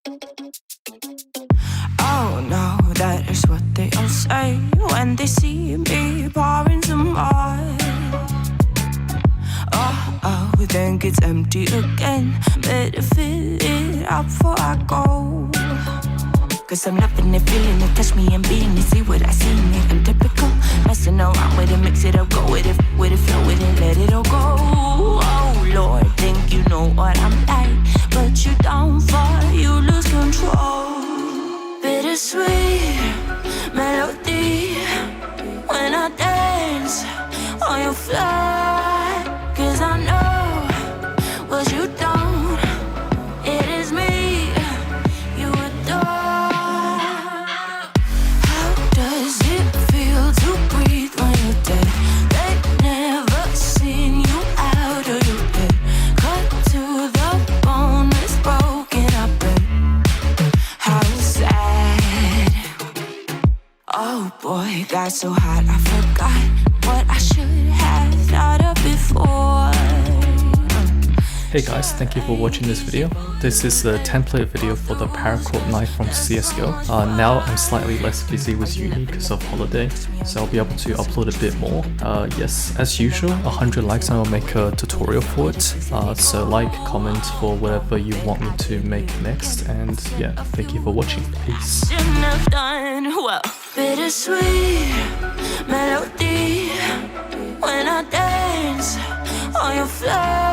Oh no, that is what they all say when they see me pouring some more. Oh, think it's empty again. Better fill it up before I go. Cause I'm loving it, feeling it, touch me and being it. See what I see in it, I'm typical. Messing around with it, mix it up, go with it, flow with it, let it all go. Oh Lord, think you know what I'm like, but you don't fall, you lose control. Bittersweet melody when I dance on your fly. Cause I know what you don't, it is me you adore. How does it feel to breathe when you're dead? They never seen you out of your bed. Cut to the bone, it's broken up and how sad. Oh boy, got so hot I forgot what I should have thought of before. Hey guys, thank you for watching this video. This is the template video for the Paracord Knife from CSGO. Now I'm slightly less busy with uni because of holiday, so I'll be able to upload a bit more. Yes, as usual, 100 likes and I'll make a tutorial for it. So like, comment for whatever you want me to make next, and yeah, thank you for watching. Peace. Bittersweet melody when I dance on your floor.